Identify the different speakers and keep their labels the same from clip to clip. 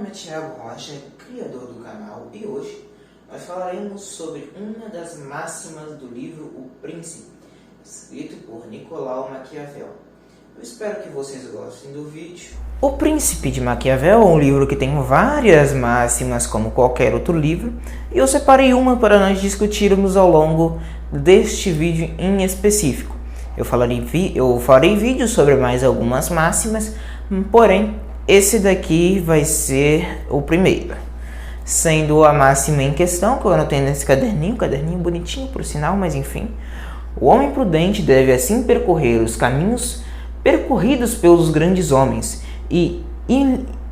Speaker 1: é Thiago Rocha, criador do canal, e hoje nós falaremos sobre uma das máximas do livro O Príncipe, escrito por Nicolau Maquiavel. Eu espero que vocês gostem do vídeo. O Príncipe de Maquiavel é um livro que tem várias máximas, como qualquer outro livro, e eu separei uma para nós discutirmos ao longo deste vídeo em específico. Eu farei vídeos sobre mais algumas máximas, porém, esse daqui vai ser o primeiro, sendo a máxima em questão, que eu anotei nesse caderninho bonitinho por sinal, mas enfim. O homem prudente deve assim percorrer os caminhos percorridos pelos grandes homens e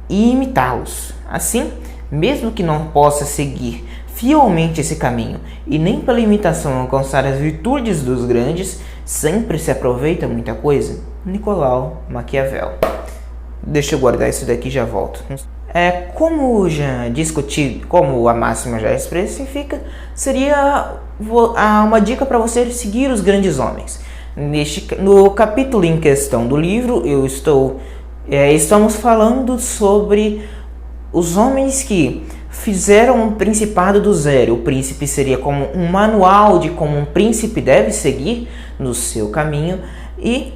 Speaker 1: imitá-los. Assim, mesmo que não possa seguir fielmente esse caminho e nem pela imitação alcançar as virtudes dos grandes, sempre se aproveita muita coisa. Nicolau Maquiavel. Deixa eu guardar isso daqui e já volto. Como já discuti, como a máxima já especifica, seria uma dica para você seguir os grandes homens. No capítulo em questão do livro, estamos falando sobre os homens que fizeram um principado do zero. O príncipe seria como um manual de como um príncipe deve seguir no seu caminho, e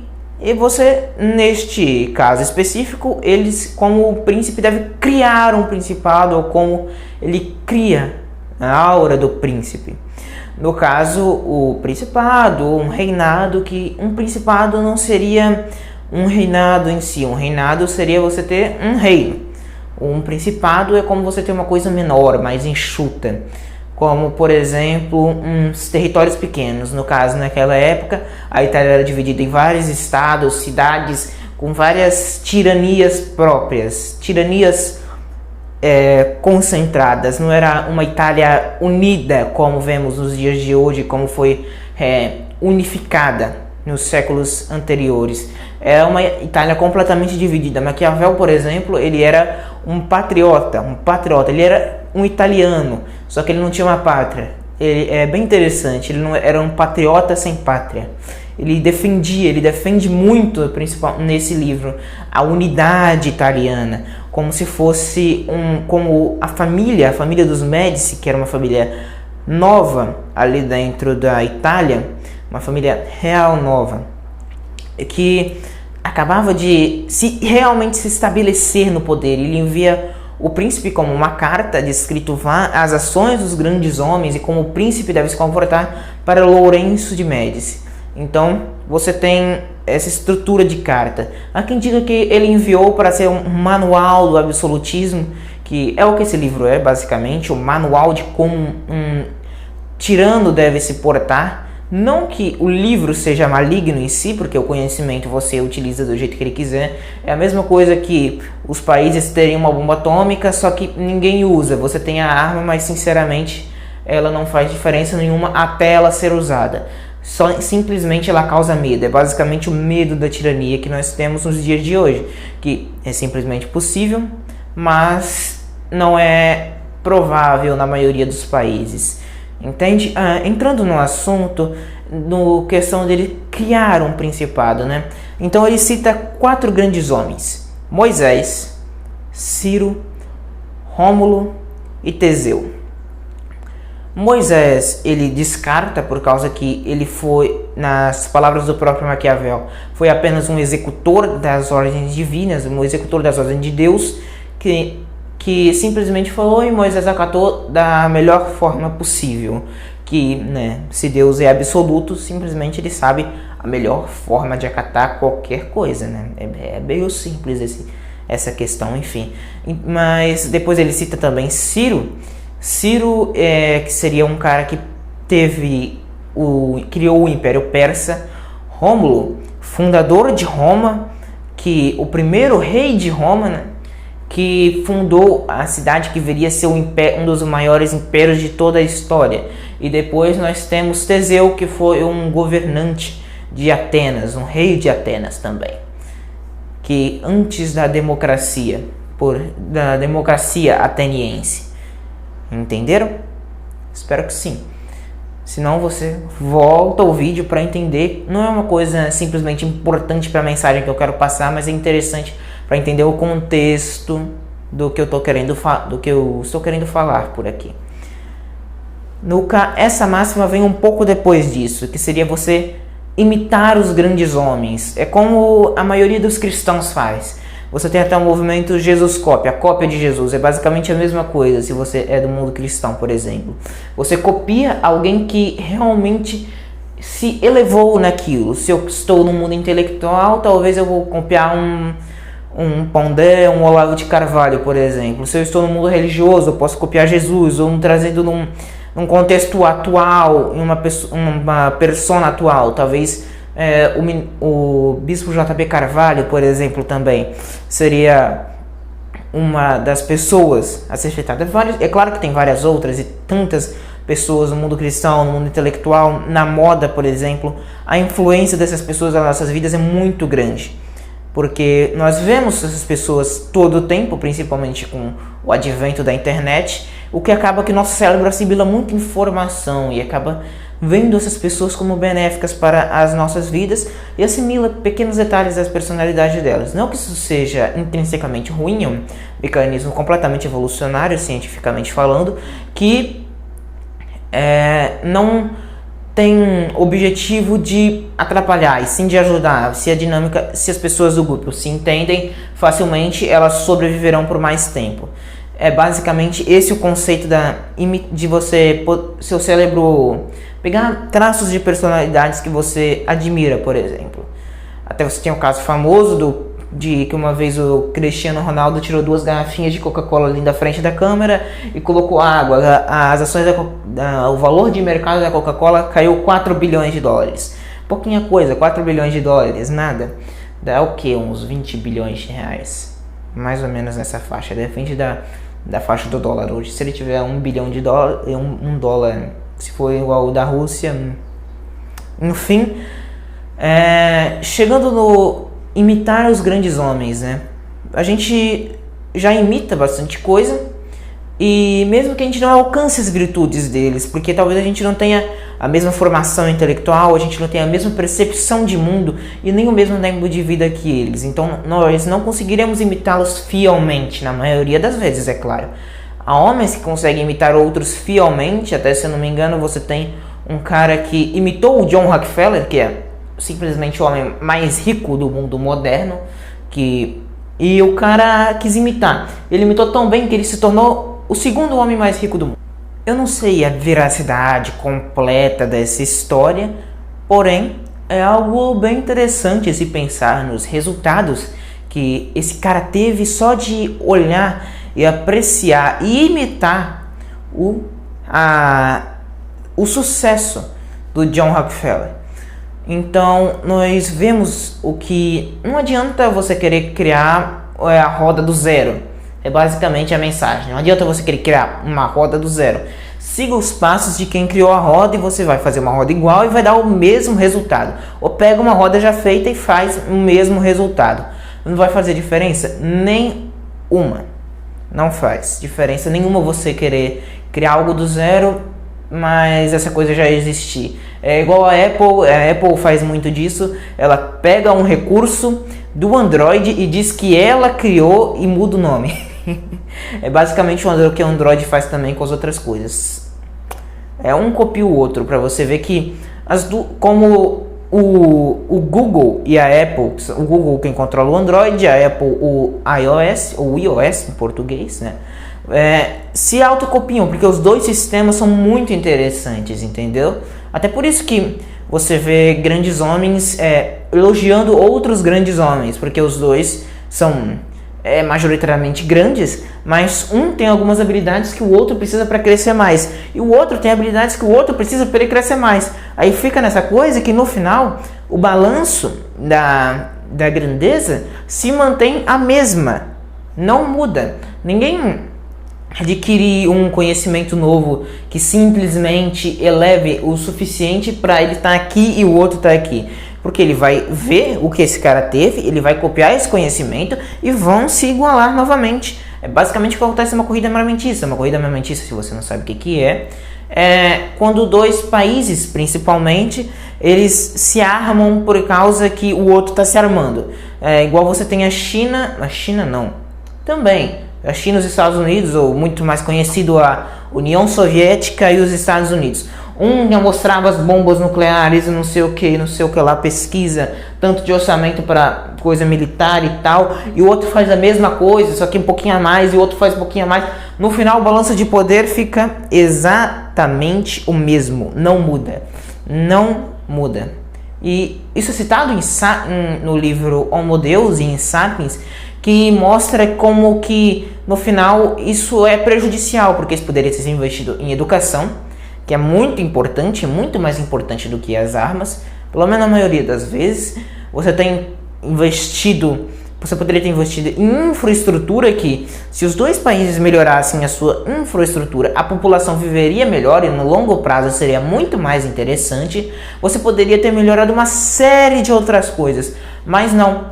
Speaker 1: você, neste caso específico, como o príncipe deve criar um principado, ou como ele cria a aura do príncipe. No caso, o principado, um reinado, que um principado não seria um reinado em si. Um reinado seria você ter um reino. Um principado é como você ter uma coisa menor, mais enxuta. Como, por exemplo, uns territórios pequenos. No caso, naquela época, a Itália era dividida em vários estados, cidades, com várias tiranias próprias. Tiranias concentradas. Não era uma Itália unida, como vemos nos dias de hoje, como foi unificada nos séculos anteriores. É uma Itália completamente dividida. Maquiavel, por exemplo, ele era um patriota. Ele era um italiano, só que ele não tinha uma pátria. É bem interessante, ele não era um patriota sem pátria. Ele defende muito, principalmente nesse livro, a unidade italiana, como se fosse como a família dos Médici, que era uma família nova ali dentro da Itália, uma família real nova, que acabava de realmente se estabelecer no poder. Ele envia o príncipe como uma carta descrito as ações dos grandes homens e como o príncipe deve se comportar para Lourenço de Médici. Então, você tem essa estrutura de carta. Há quem diga que ele enviou para ser um manual do absolutismo, que é o que esse livro é, basicamente, o manual de como um tirano deve se portar. Não que o livro seja maligno em si, porque o conhecimento você utiliza do jeito que ele quiser. É a mesma coisa que os países terem uma bomba atômica, só que ninguém usa. Você tem a arma, mas sinceramente ela não faz diferença nenhuma até ela ser usada. Simplesmente ela causa medo. É basicamente o medo da tirania que nós temos nos dias de hoje, que é simplesmente possível, mas não é provável na maioria dos países. Entende? Entrando no assunto, no questão dele criar um principado, né? Então ele cita 4 grandes homens: Moisés, Ciro, Rômulo e Teseu. Moisés ele descarta por causa que ele foi, nas palavras do próprio Maquiavel, foi apenas um executor das ordens divinas, um executor das ordens de Deus, que simplesmente falou, e Moisés acatou da melhor forma possível. Que, se Deus é absoluto, simplesmente ele sabe a melhor forma de acatar qualquer coisa, né? É meio simples essa questão, enfim. Mas depois ele cita também Ciro. Ciro, que seria um cara que criou o Império Persa. Rômulo, fundador de Roma, o primeiro rei de Roma, né? Que fundou a cidade que viria a ser um dos maiores impérios de toda a história. E depois nós temos Teseu, que foi um governante de Atenas, um rei de Atenas também, que antes da democracia ateniense. Entenderam? Espero que sim. Senão você volta o vídeo para entender. Não é uma coisa simplesmente importante para a mensagem que eu quero passar, mas é interessante para entender o contexto do que eu estou querendo falar por aqui. Essa máxima vem um pouco depois disso, que seria você imitar os grandes homens. É como a maioria dos cristãos faz. Você tem até o movimento Jesuscópia, a cópia de Jesus. É basicamente a mesma coisa se você é do mundo cristão, por exemplo. Você copia alguém que realmente se elevou naquilo. Se eu estou no mundo intelectual, talvez eu vou copiar um Pondé, um Olavo de Carvalho, por exemplo. Se eu estou no mundo religioso, eu posso copiar Jesus, ou trazendo num contexto atual, em uma persona atual, talvez o Bispo J.B. Carvalho, por exemplo, também seria uma das pessoas a ser citada. É claro que tem várias outras e tantas pessoas no mundo cristão, no mundo intelectual, na moda, por exemplo. A influência dessas pessoas nas nossas vidas é muito grande, porque nós vemos essas pessoas todo o tempo, principalmente com o advento da internet, o que acaba que nosso cérebro assimila muita informação e acaba vendo essas pessoas como benéficas para as nossas vidas e assimila pequenos detalhes das personalidades delas. Não que isso seja intrinsecamente ruim, é um mecanismo completamente evolucionário, cientificamente falando, que não tem objetivo de atrapalhar, e sim de ajudar. Se as pessoas do grupo se entendem facilmente, elas sobreviverão por mais tempo. É basicamente esse o conceito de você, seu cérebro, pegar traços de personalidades que você admira, por exemplo. Até você tem um caso famoso de que uma vez o Cristiano Ronaldo tirou 2 garrafinhas de Coca-Cola ali da frente da câmera e colocou água. As ações o valor de mercado da Coca-Cola caiu 4 bilhões de dólares. Pouquinha coisa, 4 bilhões de dólares, nada. Dá o que? Uns 20 bilhões de reais. Mais ou menos nessa faixa. Depende da faixa do dólar hoje. Se ele tiver 1 bilhão de dólar, um dólar, se for igual ao da Rússia, enfim, chegando no imitar os grandes homens, né? A gente já imita bastante coisa, e mesmo que a gente não alcance as virtudes deles, porque talvez a gente não tenha a mesma formação intelectual, a gente não tenha a mesma percepção de mundo e nem o mesmo tempo de vida que eles. Então nós não conseguiremos imitá-los fielmente, na maioria das vezes, é claro. Há homens que conseguem imitar outros fielmente, até se eu não me engano você tem um cara que imitou o John Rockefeller, que é simplesmente o homem mais rico do mundo moderno, e o cara quis imitar. Ele imitou tão bem que ele se tornou o segundo homem mais rico do mundo. Eu não sei a veracidade completa dessa história, porém é algo bem interessante se pensar nos resultados que esse cara teve só de olhar e apreciar e imitar o sucesso do John Rockefeller. Então nós vemos o que não adianta você querer criar a roda do zero. É basicamente a mensagem. Não adianta você querer criar uma roda do zero. Siga os passos de quem criou a roda e você vai fazer uma roda igual e vai dar o mesmo resultado. Ou pega uma roda já feita e faz o mesmo resultado. Não vai fazer diferença nenhuma. Não faz diferença nenhuma você querer criar algo do zero, mas essa coisa já existir. É igual a Apple faz muito disso. Ela pega um recurso do Android e diz que ela criou e muda o nome. É basicamente o que o Android faz também com as outras coisas. Um copia o outro, para você ver que como o Google e a Apple, o Google quem controla o Android, a Apple o iOS, ou iOS em português, né? Se autocopiam, porque os dois sistemas são muito interessantes, entendeu? Até por isso que você vê grandes homens elogiando outros grandes homens, porque os dois são majoritariamente grandes, mas um tem algumas habilidades que o outro precisa para crescer mais, e o outro tem habilidades que o outro precisa para ele crescer mais. Aí fica nessa coisa que no final o balanço da grandeza se mantém a mesma, não muda. Ninguém adquire um conhecimento novo que simplesmente eleve o suficiente para ele estar aqui e o outro estar aqui. Porque ele vai ver o que esse cara teve, ele vai copiar esse conhecimento e vão se igualar novamente. É basicamente o que acontece numa corrida armamentista. Uma corrida armamentista, se você não sabe o que é quando dois países, principalmente, eles se armam por causa que o outro está se armando. Igual você tem a China não. também. A China e os Estados Unidos, ou muito mais conhecido a União Soviética e os Estados Unidos. Um já mostrava as bombas nucleares e não sei o que lá, pesquisa, tanto de orçamento para coisa militar e tal, e o outro faz a mesma coisa, só que um pouquinho a mais, e o outro faz um pouquinho a mais. No final, o balanço de poder fica exatamente o mesmo, não muda. Não muda. E isso é citado no livro Homo Deus e em Sapiens, que mostra como que no final isso é prejudicial, porque isso poderia ser investido em educação, que é muito importante, muito mais importante do que as armas, pelo menos na maioria das vezes. Você poderia ter investido em infraestrutura, que se os dois países melhorassem a sua infraestrutura, a população viveria melhor e no longo prazo seria muito mais interessante. Você poderia ter melhorado uma série de outras coisas, mas não.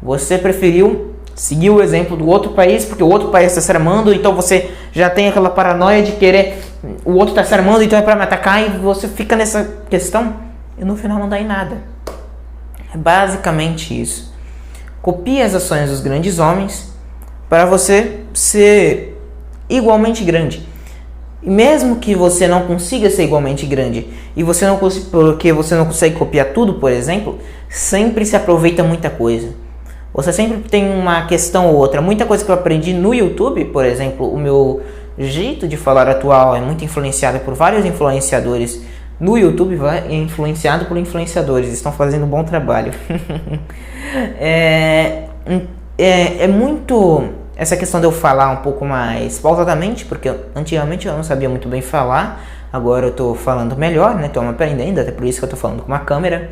Speaker 1: Você preferiu seguir o exemplo do outro país, porque o outro país está se armando, então você já tem aquela paranoia de querer, o outro está se armando, então é para me atacar, e você fica nessa questão e no final não dá em nada. É basicamente isso. Copie as ações dos grandes homens para você ser igualmente grande. E mesmo que você não consiga ser igualmente grande, e porque você não consegue copiar tudo, por exemplo, sempre se aproveita muita coisa. Você sempre tem uma questão ou outra. Muita coisa que eu aprendi no YouTube, por exemplo, o meu jeito de falar atual é muito influenciado por vários influenciadores no YouTube, é influenciado por influenciadores, estão fazendo um bom trabalho. É muito essa questão de eu falar um pouco mais pausadamente, porque antigamente eu não sabia muito bem falar, agora eu estou falando melhor, né? Estou aprendendo, até por isso que eu estou falando com uma câmera.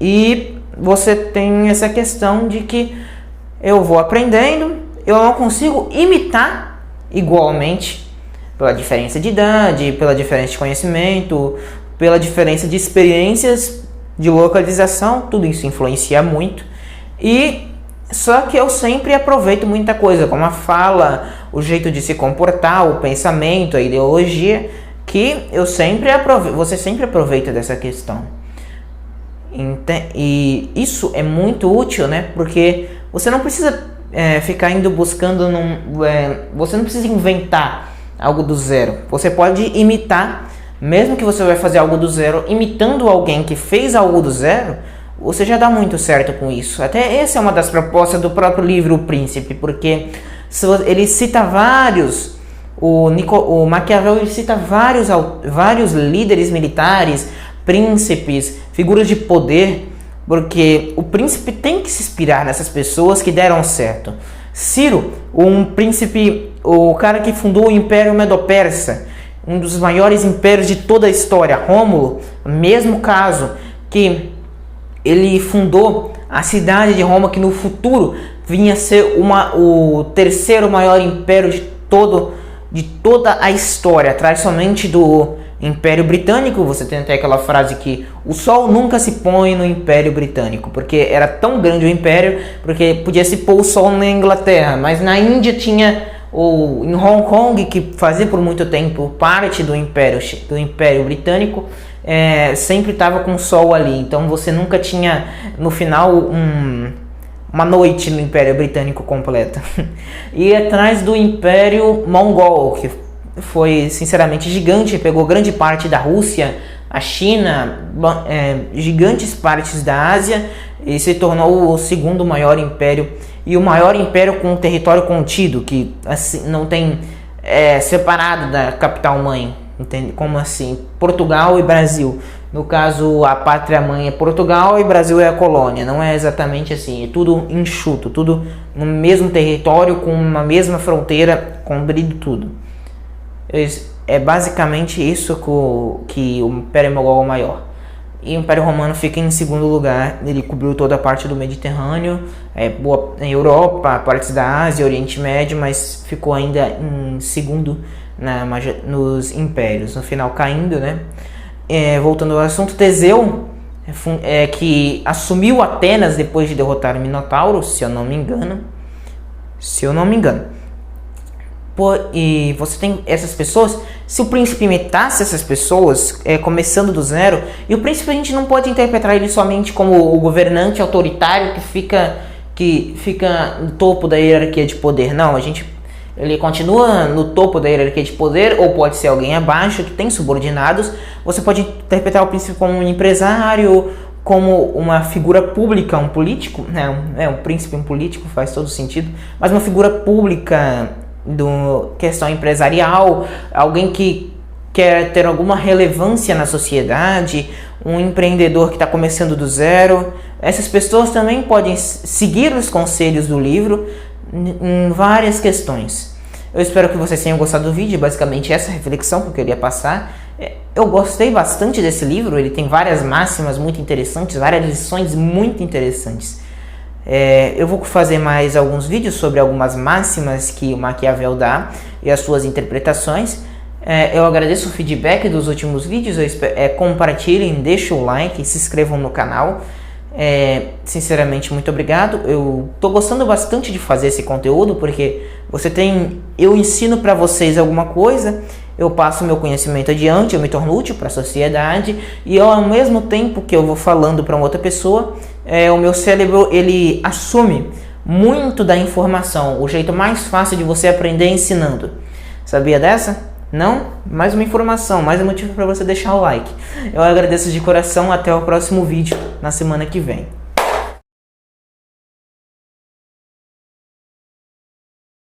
Speaker 1: E você tem essa questão de que eu vou aprendendo, eu não consigo imitar igualmente, pela diferença de idade, pela diferença de conhecimento, pela diferença de experiências, de localização, tudo isso influencia muito. E só que eu sempre aproveito muita coisa, como a fala, o jeito de se comportar, o pensamento, a ideologia, que você sempre aproveita dessa questão. E isso é muito útil, né? Porque você não precisa ficar indo buscando, você não precisa inventar algo do zero. Você pode imitar, mesmo que você vai fazer algo do zero, imitando alguém que fez algo do zero, você já dá muito certo com isso. Até essa é uma das propostas do próprio livro O Príncipe, porque ele cita vários, o Maquiavel ele cita vários líderes militares, príncipes, figuras de poder, porque o príncipe tem que se inspirar nessas pessoas que deram certo. Ciro, um príncipe, o cara que fundou o Império Medo-Persa, um dos maiores impérios de toda a história. Rômulo, mesmo caso, que ele fundou a cidade de Roma, que no futuro vinha a ser o terceiro maior império de toda a história, atrás somente do Império Britânico. Você tem até aquela frase que o sol nunca se põe no Império Britânico, porque era tão grande o império, porque podia se pôr o sol na Inglaterra, mas na Índia tinha em Hong Kong, que fazia por muito tempo parte do Império Britânico, sempre estava com o sol ali, então você nunca tinha no final uma noite no Império Britânico completa. E atrás do Império Mongol, que foi sinceramente gigante, pegou grande parte da Rússia, a China, gigantes partes da Ásia, e se tornou o segundo maior império, e o maior império com um território contido, que assim, não tem separado da capital mãe, entende? Como assim? Portugal e Brasil. No caso, a pátria mãe é Portugal e Brasil é a colônia. Não é exatamente assim, é tudo enxuto, tudo no mesmo território, com uma mesma fronteira, cobrindo tudo. É basicamente isso que o Império Mogol é o maior. E o Império Romano fica em segundo lugar. Ele cobriu toda a parte do Mediterrâneo, boa Europa, partes da Ásia, Oriente Médio, mas ficou ainda em segundo nos impérios, no final caindo, né? Voltando ao assunto, Teseu, que assumiu Atenas depois de derrotar o Minotauro, se eu não me engano. E você tem essas pessoas. Se o príncipe imitasse essas pessoas, começando do zero, e o príncipe a gente não pode interpretar ele somente como o governante autoritário que fica que fica no topo da hierarquia de poder. Não, ele continua no topo da hierarquia de poder, ou pode ser alguém abaixo que tem subordinados. Você pode interpretar o príncipe como um empresário, como uma figura pública, um político, né? Um príncipe, um político, faz todo sentido, mas uma figura pública do questão empresarial, alguém que quer ter alguma relevância na sociedade, um empreendedor que está começando do zero. Essas pessoas também podem seguir os conselhos do livro em várias questões. Eu espero que vocês tenham gostado do vídeo, basicamente essa reflexão que eu queria passar. Eu gostei bastante desse livro, ele tem várias máximas muito interessantes, várias lições muito interessantes. Eu vou fazer mais alguns vídeos sobre algumas máximas que o Maquiavel dá e as suas interpretações. Eu agradeço o feedback dos últimos vídeos, compartilhem, deixem o like, se inscrevam no canal. Sinceramente, muito obrigado. Eu tô gostando bastante de fazer esse conteúdo, porque eu ensino para vocês alguma coisa, eu passo meu conhecimento adiante, eu me torno útil para a sociedade, e ao mesmo tempo que eu vou falando para uma outra pessoa, o meu cérebro ele assume muito da informação. O jeito mais fácil de você aprender é ensinando. Sabia dessa? Não? Mais uma informação, mais um motivo para você deixar o like. Eu agradeço de coração, até o próximo vídeo na semana que vem.